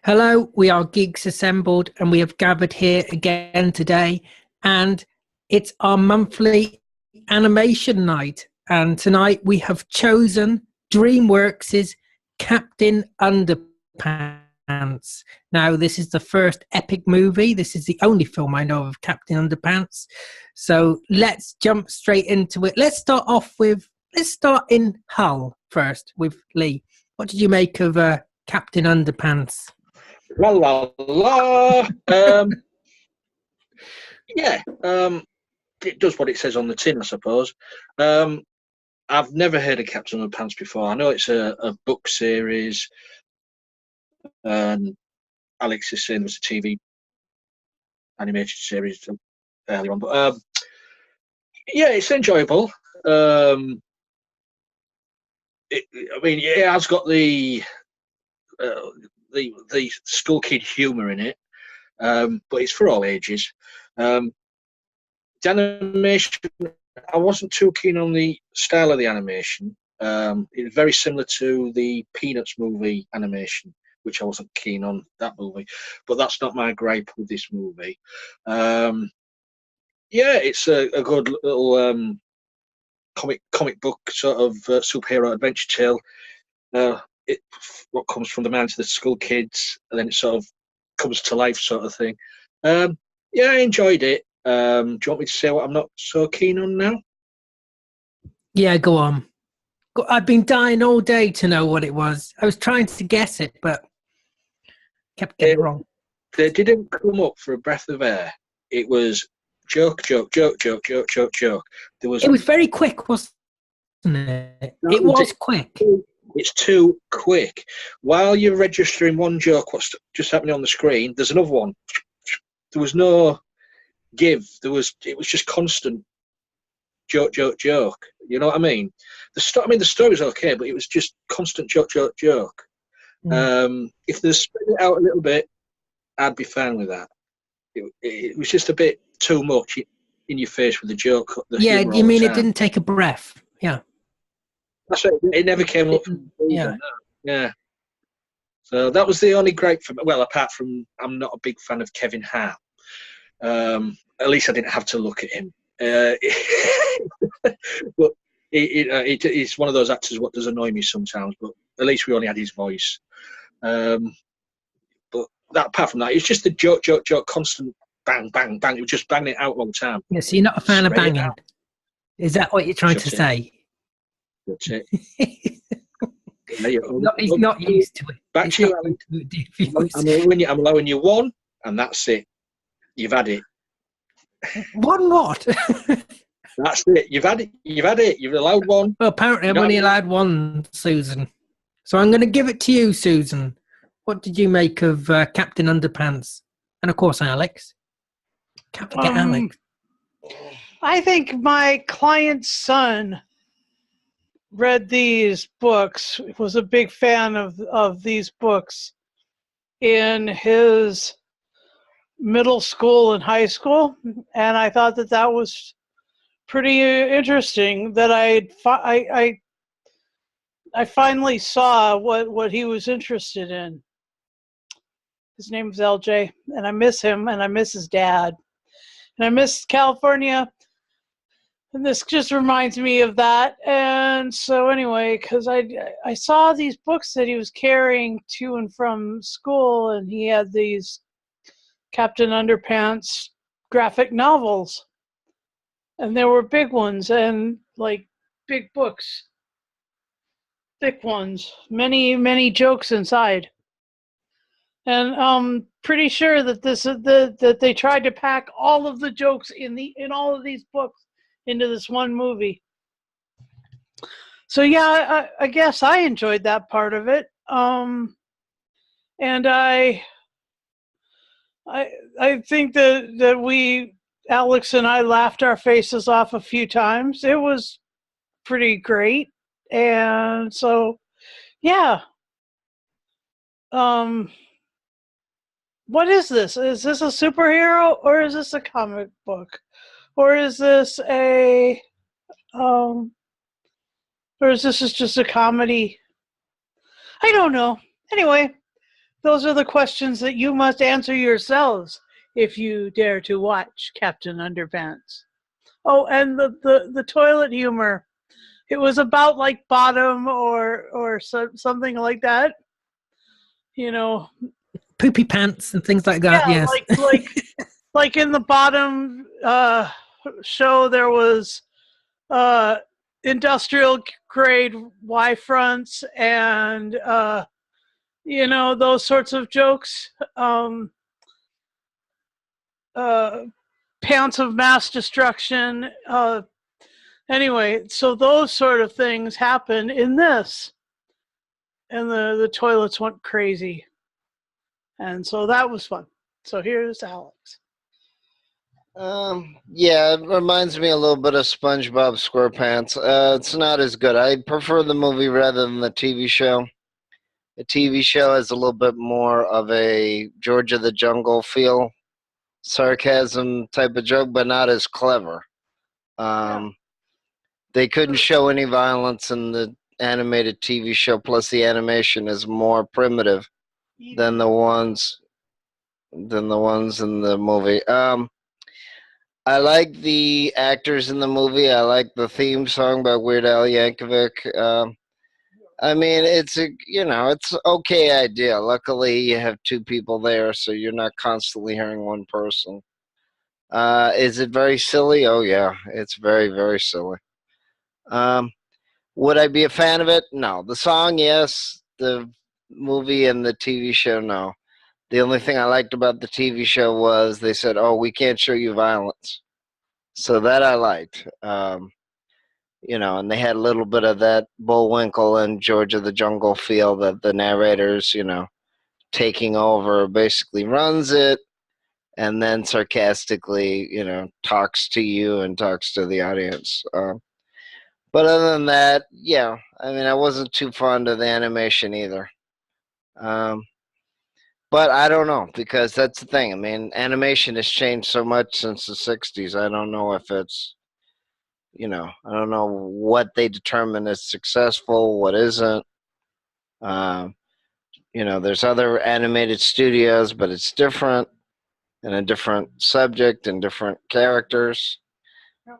Hello, we are geeks assembled and we have gathered here again today, and it's our monthly animation night. And tonight we have chosen DreamWorks' Captain Underpants. Now, this is the first epic movie. This is the only film I know of Captain Underpants. So let's jump straight into it. Let's start in Hull first with Lee. What did you make of Captain Underpants? La la la. Yeah, it does what it says on the tin, I suppose. I've never heard of Captain Underpants before. I know it's a book series, and Alex is saying it was a TV animated series earlier on, but yeah, it's enjoyable. It has got uh, the school kid humour in it, but it's for all ages. The animation, I wasn't too keen on the style of the animation. It's very similar to the Peanuts movie animation, which I wasn't keen on that movie. But that's not my gripe with this movie. Yeah, it's a good little comic book sort of superhero adventure tale. What comes from the man to the school kids, and then it sort of comes to life, sort of thing. Yeah, I enjoyed it. Do you want me to say what I'm not so keen on now? Yeah, go on. I've been dying all day to know what it was. I was trying to guess it, but kept getting it wrong. They didn't come up for a breath of air. It was joke, joke, joke, joke, joke, joke, joke. It was very quick, wasn't it? No, It was quick. It's too quick. While you're registering one joke, what's just happening on the screen, there's another one. There was no give. It was just constant joke, joke, joke. You know what I mean? The story's okay, but it was just constant joke, joke, joke. If they spread it out a little bit, I'd be fine with that. It was just a bit too much in your face with the joke. Yeah, you mean it didn't take a breath? Yeah. That's right. It never came up. Yeah. Yeah. So that was the only gripe for me. Well, apart from I'm not a big fan of Kevin Hart. At least I didn't have to look at him. But he's one of those actors what does annoy me sometimes. But at least we only had his voice. But apart from that, it's just the joke, joke, joke, constant bang, bang, bang. It was just banging it out all the time. Yeah, so you're not a fan of banging. Is that what you're trying to say? That's it. He's not used to it. Back to you. I'm allowing you one, and that's it. You've had it. One what? That's it. You've had it. You've allowed one. Well, apparently I've only allowed one, Susan. So I'm going to give it to you, Susan. What did you make of Captain Underpants? And of course, Alex. Can't forget Alex. I think my client's son read these books, was a big fan of these books in his middle school and high school, and I thought that was pretty interesting. That I finally saw what he was interested in. His name's LJ, and I miss him, and I miss his dad, and I miss California. And this just reminds me of that. And so anyway, because I saw these books that he was carrying to and from school, and he had these Captain Underpants graphic novels. And there were big ones and like big books, thick ones, many, many jokes inside. And I'm pretty sure that that they tried to pack all of the jokes in all of these books into this one movie. So yeah, I guess I enjoyed that part of it. And I think that we, Alex and I, laughed our faces off a few times. It was pretty great. And so yeah. What is this? Is this a superhero, or is this a comic book? Or is this or is this just a comedy? I don't know. Anyway, those are the questions that you must answer yourselves if you dare to watch Captain Underpants. Oh, and the toilet humor. It was about like bottom or something like that. You know, Poopy pants and things like that. yeah, Yes. like in the bottom show there was uh, industrial grade Y fronts and those sorts of jokes. Uh, Pants of mass destruction. Anyway, so those sort of things happen in this, and the toilets went crazy, and so that was fun. So here's Alex. Yeah, it reminds me a little bit of SpongeBob SquarePants. It's not as good. I prefer the movie rather than the TV show. The TV show has a little bit more of a George of the Jungle feel, sarcasm type of joke, but not as clever. They couldn't show any violence in the animated TV show, plus the animation is more primitive than the ones in the movie. I like the actors in the movie. I like the theme song by Weird Al Yankovic. I mean, it's okay idea. Luckily, you have two people there, so you're not constantly hearing one person. Is it very silly? Oh yeah, it's very, very silly. Would I be a fan of it? No. The song, yes. The movie and the TV show, no. The only thing I liked about the TV show was they said, "Oh, we can't show you violence," so that I liked. And they had a little bit of that Bullwinkle and George of the Jungle feel that the narrators, taking over, basically runs it, and then sarcastically, talks to you and talks to the audience. But other than that, yeah, I mean, I wasn't too fond of the animation either. But I don't know, because that's the thing. I mean, animation has changed so much since the 60s. I don't know if it's, I don't know what they determine as successful, what isn't. There's other animated studios, but it's different and a different subject and different characters.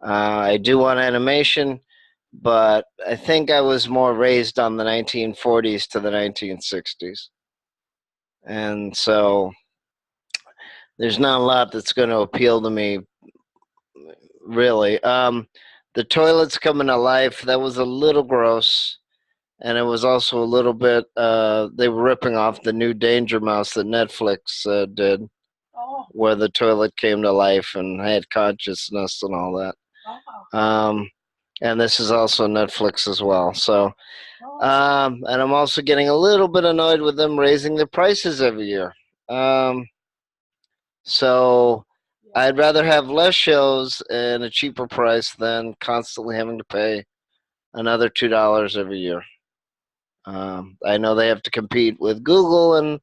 I do want animation, but I think I was more raised on the 1940s to the 1960s. And so there's not a lot that's going to appeal to me, really. The toilets coming to life, that was a little gross. And it was also a little bit, they were ripping off the new Danger Mouse that Netflix did, where the toilet came to life and had consciousness and all that. And this is also Netflix as well. So, and I'm also getting a little bit annoyed with them raising their prices every year. So I'd rather have less shows and a cheaper price than constantly having to pay another $2 every year. I know they have to compete with Google and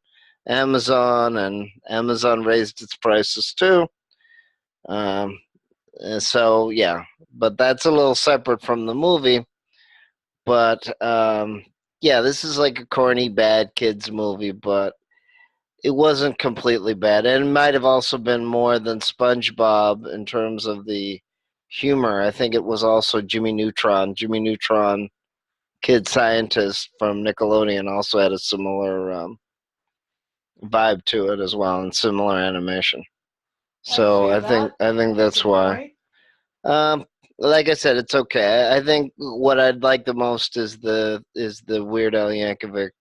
Amazon raised its prices too. So yeah, but that's a little separate from the movie. But yeah, this is like a corny bad kids movie, but it wasn't completely bad, and it might have also been more than SpongeBob in terms of the humor. I think it was also Jimmy Neutron. Jimmy Neutron, kid scientist from Nickelodeon, also had a similar vibe to it as well, and similar animation. So I think that's why. Like I said, it's okay. I think what I'd like the most is the Weird Al Yankovic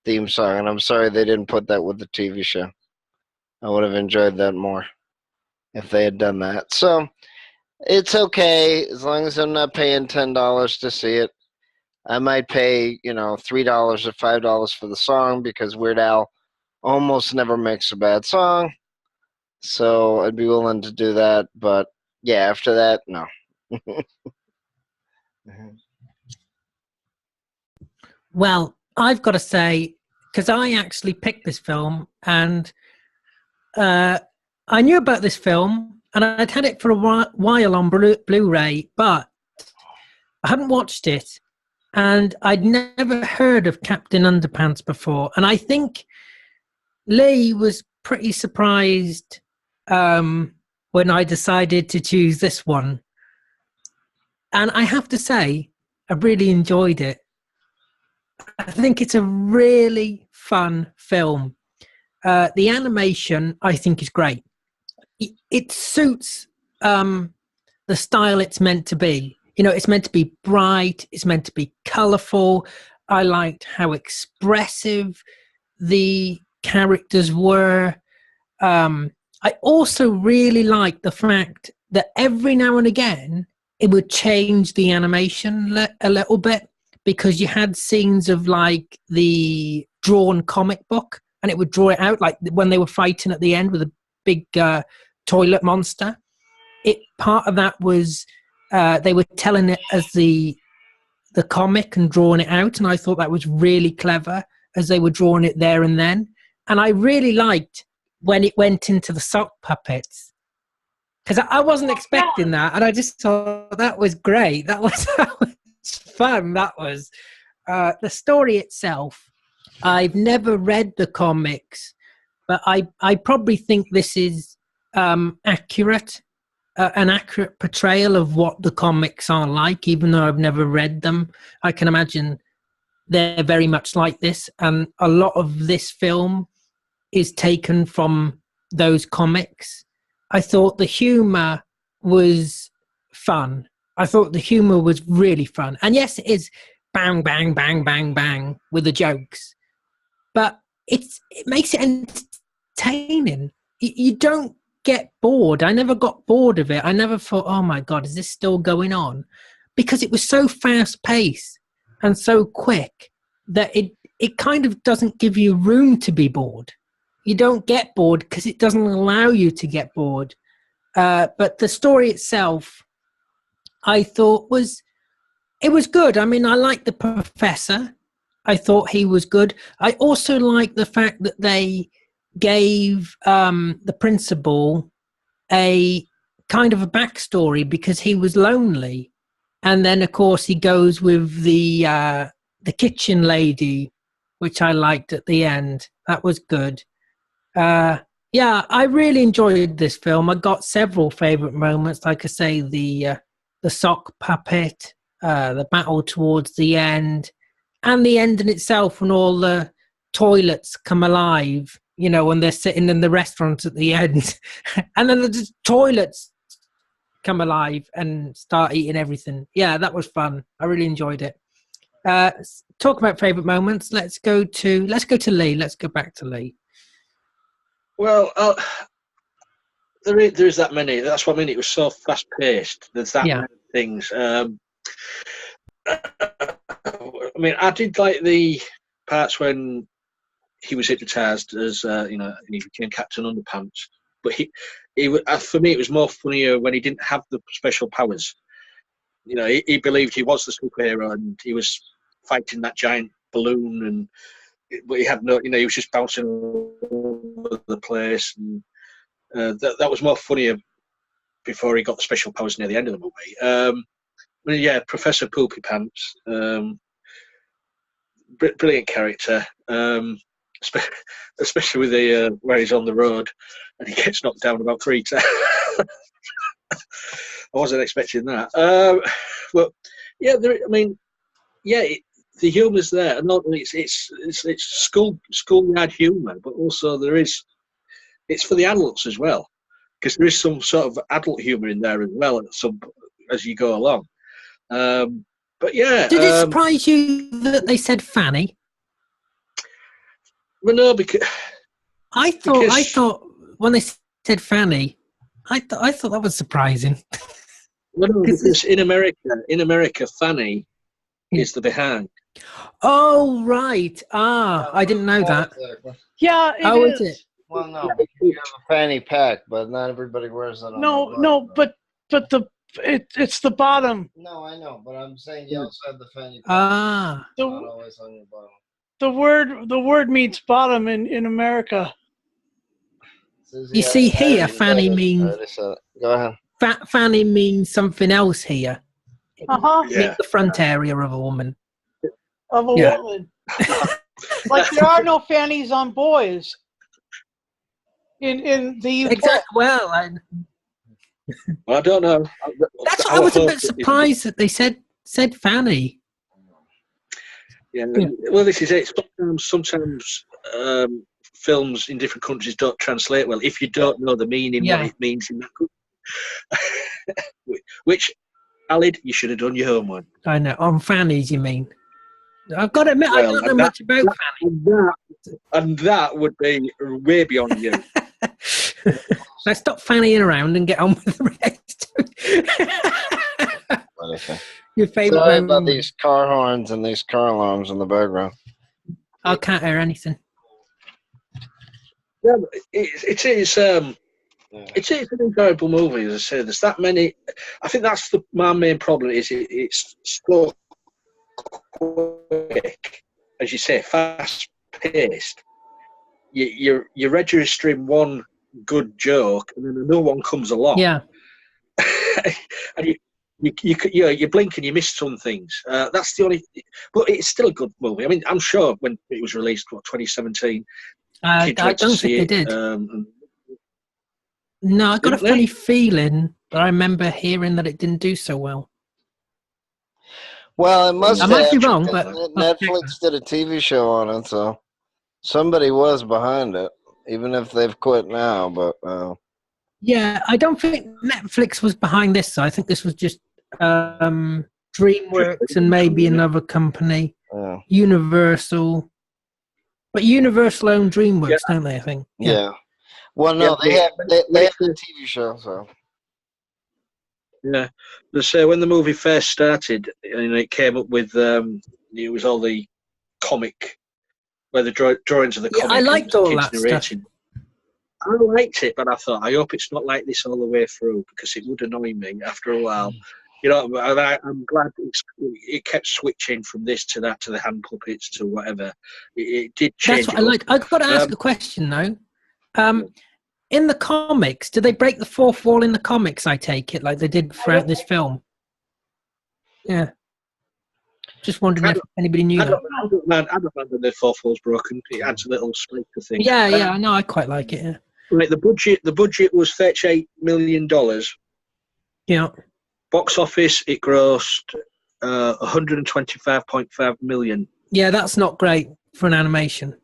theme song, and I'm sorry they didn't put that with the TV show. I would have enjoyed that more if they had done that. So it's okay as long as I'm not paying $10 to see it. I might pay, $3 or $5 for the song because Weird Al almost never makes a bad song. So I'd be willing to do that. But yeah, after that, no. Well, I've got to say, because I actually picked this film, and I knew about this film, and I'd had it for a while on Blu-ray, but I hadn't watched it, and I'd never heard of Captain Underpants before. And I think Lee was pretty surprised when I decided to choose this one. And I have to say, I really enjoyed it. I think it's a really fun film. The animation, I think, is great. It suits the style it's meant to be. You know, it's meant to be bright, it's meant to be colourful. I liked how expressive the characters were. I also really liked the fact that every now and again it would change the animation a little bit, because you had scenes of like the drawn comic book, and it would draw it out, like when they were fighting at the end with a big toilet monster. It part of that was they were telling it as the comic and drawing it out, and I thought that was really clever as they were drawing it there and then. And I really liked when it went into the sock puppets, because I wasn't expecting that, and I just thought that was great. That was fun. That was the story itself. I've never read the comics, but I probably think this is accurate. An accurate portrayal of what the comics are like, even though I've never read them. I can imagine they're very much like this, and a lot of this film is taken from those comics. I thought the humor was fun. I thought the humor was really fun. And yes, it is bang, bang, bang, bang, bang with the jokes, but it makes it entertaining. You don't get bored. I never got bored of it. I never thought, oh my God, is this still going on? Because it was so fast paced and so quick that it kind of doesn't give you room to be bored. You don't get bored because it doesn't allow you to get bored. But the story itself, I thought it was good. I mean, I liked the professor. I thought he was good. I also liked the fact that they gave the principal a kind of a backstory, because he was lonely, and then of course he goes with the kitchen lady, which I liked at the end. That was good. Yeah, I really enjoyed this film. I got several favorite moments, like I say, the sock puppet, the battle towards the end, and the ending itself when all the toilets come alive, you know, when they're sitting in the restaurant at the end and then the toilets come alive and start eating everything. Yeah, that was fun. I really enjoyed it. Talk about favorite moments. Let's go to Lee. Let's go back to Lee. Well, there is that many. That's what I mean. It was so fast paced. There's that many things. I mean, I did like the parts when he was hypnotised as you know, and he became Captain Underpants. But for me, it was more funnier when he didn't have the special powers. You know, he believed he was the superhero and he was fighting that giant balloon, but he had no, you know, he was just bouncing all over the place, and that was more funnier before he got the special powers near the end of the movie. But yeah, Professor Poopy Pants, brilliant character. Especially with the where he's on the road and he gets knocked down about 3 times. I wasn't expecting that. But yeah, I mean, yeah, the humour's there. Not it's schoolyard humour, but also it's for the adults as well, because there is some sort of adult humour in there as well as you go along. But yeah, did it surprise you that they said Fanny? Well, no, because I thought when they said Fanny, I thought that was surprising. Well, no, because in America, Fanny is the behind. Oh right, I didn't know that. Yeah, is it? Well, no, you have a fanny pack, but not everybody wears that. No, but it's the bottom. No, I know, but I'm saying you also have the fanny pack. Not always on your bottom. The word means bottom in America. You see here, Fanny means. Go ahead. Fanny means something else here. Uh-huh. It means the front area of a woman. Of a woman. Like there are no fannies on boys. in the UK. Exactly. Well, I don't know. that's what I was a bit surprised that they said Fanny. Yeah. Yeah. Well, this is it. Sometimes films in different countries don't translate well if you don't know the meaning, what it means in that country. Which, Alid, you should have done your homework. I know. On Fanny's, you mean? I've got to admit, I don't know much about Fanny. And that would be way beyond you. Let's stop fannying around and get on with the rest. Your favourite Sorry moment? about these car horns and these car alarms in the background. I can't hear anything. Yeah, it is. It is an enjoyable movie, as I say. There's that many. I think that's my main problem. Is it's so quick, as you say, fast paced. You're registering one good joke, and then another one comes along. Yeah. And you blink and you miss some things. That's the only. But it's still a good movie. I mean, I'm sure when it was released, 2017. I don't think they did. No, I got a funny feeling, but I remember hearing that it didn't do so well. Well, it must. I might be wrong, but Netflix did a TV show on it, so somebody was behind it, even if they've quit now. But yeah, I don't think Netflix was behind this. So I think this was just DreamWorks and maybe another company, Universal. But Universal own DreamWorks, don't they? I think. Yeah. Well, no, they have a TV show, so. Yeah, so when the movie first started, and it came up with it was all the comic, where the drawings of the comic. I liked all that narrating. stuff. I liked it, but I thought, I hope it's not like this all the way through, because it would annoy me after a while. You know, I'm glad it kept switching from this to that to the hand puppets to whatever. It did change. That's what I like. I've got to ask a question though. In the comics, do they break the fourth wall in the comics? I take it like they did throughout this film. Yeah. Just wondering if anybody knew that. I don't mind when the fourth wall's broken. It adds a little spike to things. Yeah, I know. I quite like it. Yeah. Right, the budget was $38 million. Yeah. Box office, it grossed 125.5 million. Yeah, that's not great for an animation.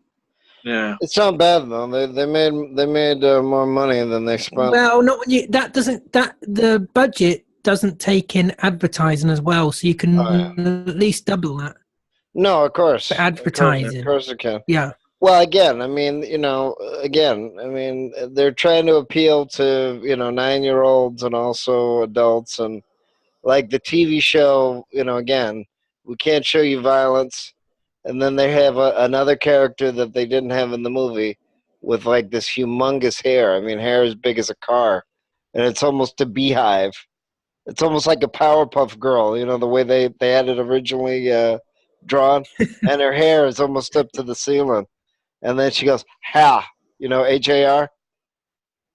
Yeah, it's not bad though. They made more money than they spent. Well, not when the budget doesn't take in advertising as well, so you can at least double that. No, of course. For advertising. Of course it can. Yeah. Well, again, I mean, they're trying to appeal to 9-year-olds and also adults, and like the TV show, again, we can't show you violence. And then they have another character that they didn't have in the movie with like this humongous hair. I mean, hair as big as a car. And it's almost a beehive. It's almost like a Powerpuff Girl, the way they had it originally drawn. And her hair is almost up to the ceiling. And then she goes, ha, H-A-R.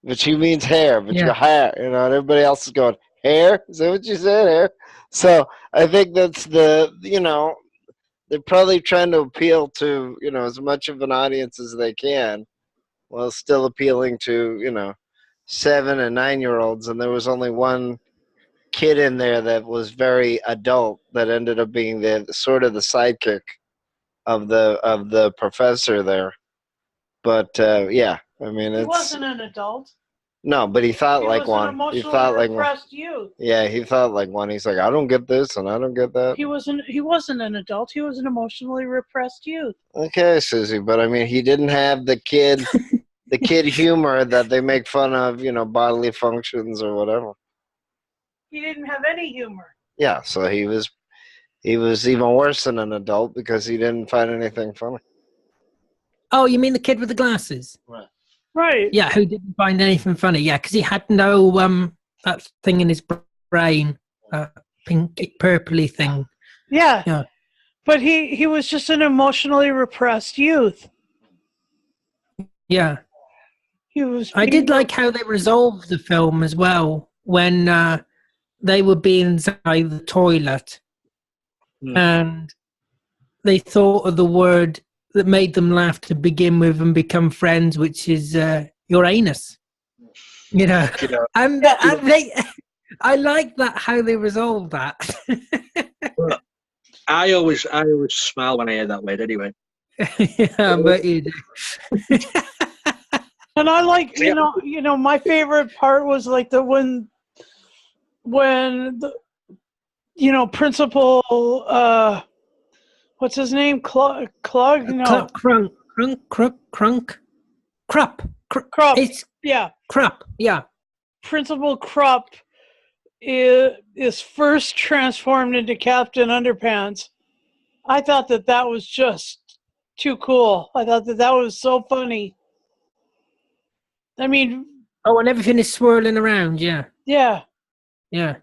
But she means hair, but you go, hair, and everybody else is going, hair? Is that what you said, hair? So I think that's they're probably trying to appeal to, as much of an audience as they can, while still appealing to, 7 and 9-year-olds. And there was only one kid in there that was very adult that ended up being the sort of the sidekick of the professor there. But yeah, I mean, he wasn't an adult. No, but he thought like one. He thought like one. Youth. Yeah, he thought like one. He's like, I don't get this and I don't get that. He wasn't an adult. He was an emotionally repressed youth. Okay, Susie, but I mean, he didn't have the kid humor that they make fun of, bodily functions or whatever. He didn't have any humor. Yeah, so he was even worse than an adult because he didn't find anything funny. Oh, you mean the kid with the glasses? Right. Yeah, who didn't find anything funny. Yeah, because he had no that thing in his brain, pink, purpley thing. Yeah. But he was just an emotionally repressed youth. Yeah. I did like how they resolved the film as well when they were being inside the toilet and they thought of the word that made them laugh to begin with and become friends, which is your anus. You know, You know, and they, I like that how they resolve that. I always smile when I hear that word. Anyway, Yeah, but you do. And I like, Yeah. my favorite part was like when the, Principal, what's his name? Clug? No. Crunk. Krupp. Krupp. It's Yeah. Krupp. Yeah. Principal Krupp is first transformed into Captain Underpants. I thought that was just too cool. I thought that was so funny. I mean, Oh, and everything is swirling around. Yeah. yeah. Yeah.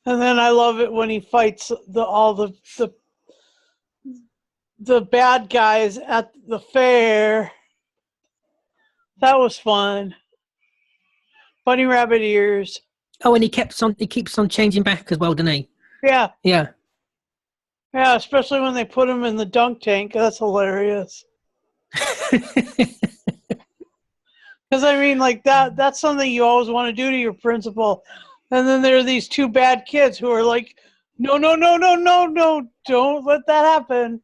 And then I love it when he fights all the bad guys at the fair. That was fun. Bunny rabbit ears. Oh, and he keeps on changing back as well, doesn't he? Yeah. Yeah. Yeah, especially when they put him in the dunk tank. That's hilarious. Because, I mean, like, that's something you always want to do to your principal. And then there are these two bad kids who are like, no, don't let that happen.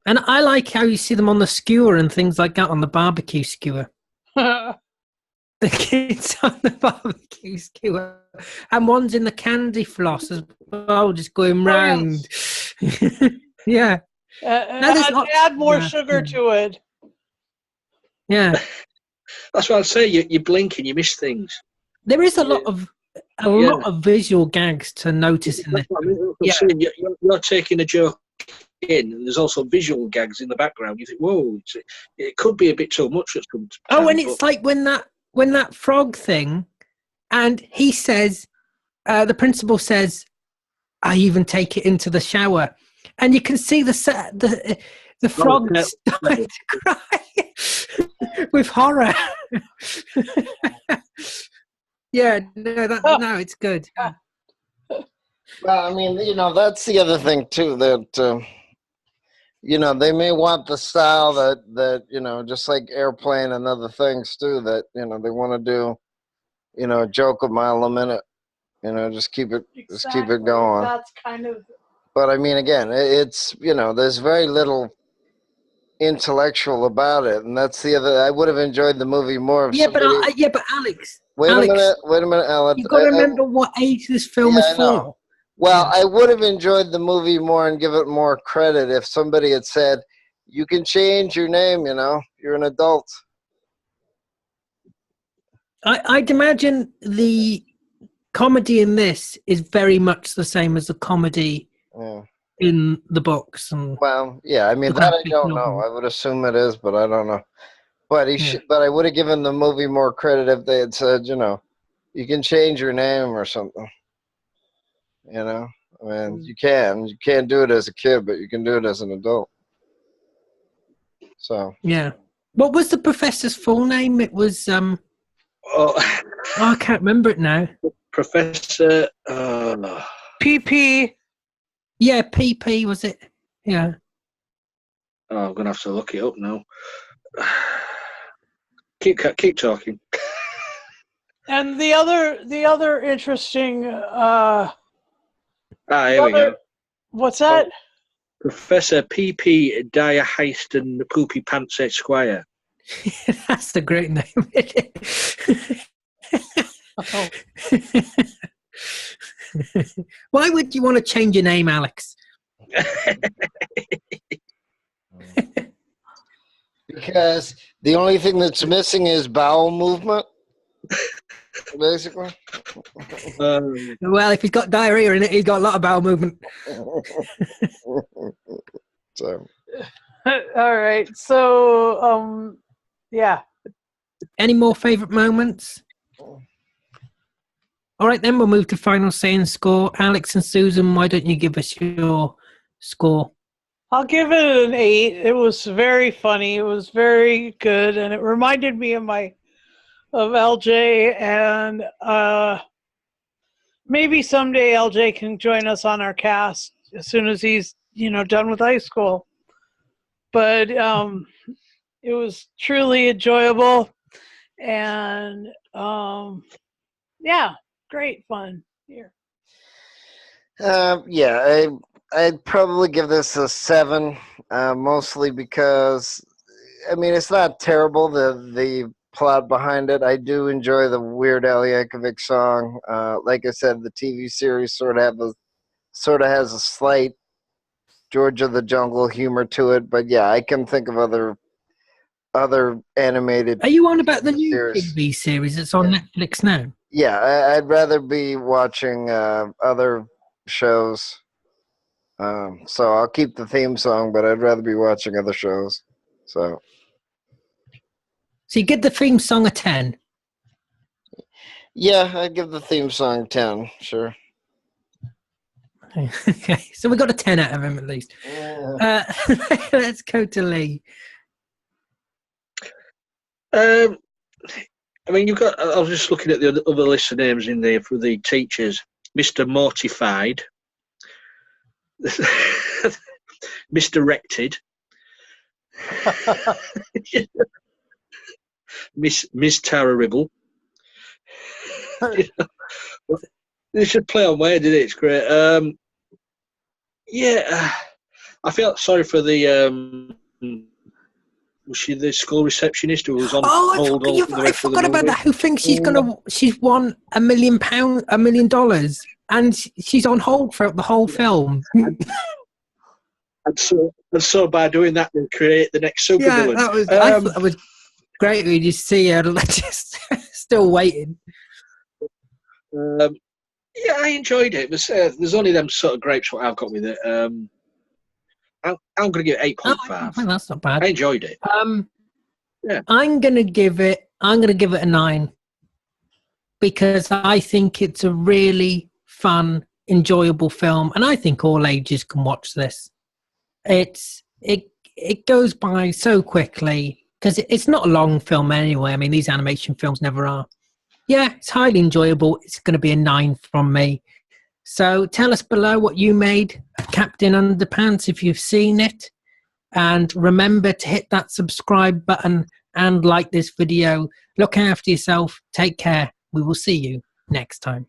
And I like how you see them on the skewer and things like that, on the barbecue skewer. The kids on the barbecue skewer. And one's in the candy floss as well, just going round. Yeah. Add more sugar to it. Yeah. that's what I'd say. You blink and you miss things. There is a lot of visual gags to notice in this. That's what I mean. I'm saying, you're taking a joke in, and there's also visual gags in the background. You think, whoa, it could be a bit too much at some time. Oh, and it's like when that frog thing, and he says, the principal says, I even take it into the shower, and you can see the frog starting to cry with horror. Yeah, no, it's good. Well, I mean, that's the other thing too, that they may want the style that just like Airplane and other things too, that they want to do, a joke a mile a minute, just keep it going. That's kind of. But I mean, again, it's there's very little intellectual about it, and that's the other. I would have enjoyed the movie more. But Alex. Wait a minute, Alan. You've got to remember what age this film is for. Well, I would have enjoyed the movie more and give it more credit if somebody had said, "You can change your name. You're an adult." I'd imagine the comedy in this is very much the same as the comedy in the books. Well, yeah, I mean, that I don't know. I would assume it is, but I don't know. But but I would have given the movie more credit if they had said, you can change your name or something. I mean, you can't do it as a kid, but you can do it as an adult. So. Yeah. What was the professor's full name? It was I can't remember it now. Professor PP. Yeah, PP was it? Yeah. Oh, I'm gonna have to look it up now. Keep talking. And the other interesting. Here we go. What's that? Professor P.P. Diaheiston Poopy Pants Esquire. That's the great name. Oh. Why would you want to change your name, Alex? Because the only thing that's missing is bowel movement, basically. Well, if he's got diarrhea in it, he's got a lot of bowel movement. So. All right. So, yeah. Any more favourite moments? All right, then we'll move to final say and score. Alex and Susan, why don't you give us your score? I'll give it an 8. It was very funny. It was very good, and it reminded me of LJ. And maybe someday LJ can join us on our cast as soon as he's done with high school. but it was truly enjoyable, and yeah, great fun here. Yeah, I'd probably give this a 7, mostly because, I mean, it's not terrible, the plot behind it. I do enjoy the Weird Al Yankovic song. Like I said, the TV series sort of has a slight George of the Jungle humor to it, but yeah, I can think of other animated Are you on about the new series. TV series that's on Netflix now? Yeah, I'd rather be watching other shows. So I'll keep the theme song, but I'd rather be watching other shows. So So you get the theme song a 10. yeah, I'd give the theme song 10, sure. Okay, so we got a 10 out of him at least. Let's go to Lee. I mean, you've got. I was just looking at the other list of names in there for the teachers: Mr. Mortified, Misdirected, Miss Terrible. They should play on where, did it? It's great. Yeah, I felt sorry for the. Was she the school receptionist who was on hold all the I rest of the forgot about movie? that. Who thinks she's won £1 million, $1 million, and she's on hold for the whole film. And so by doing that, they create the next supervillain. Yeah, I thought that was great. We just see her just still waiting. Yeah, I enjoyed it. There's only them sort of grapes what I've got with it. I'm going to give it 8.5. Well, that's not bad. I enjoyed it. Yeah. I'm gonna give it a 9 because I think it's a really fun, enjoyable film, and I think all ages can watch this. It goes by so quickly because it's not a long film anyway. I mean, these animation films never are. Yeah, it's highly enjoyable. It's going to be a 9 from me. So tell us below what you made of Captain Underpants if you've seen it. And remember to hit that subscribe button and like this video. Look after yourself. Take care. We will see you next time.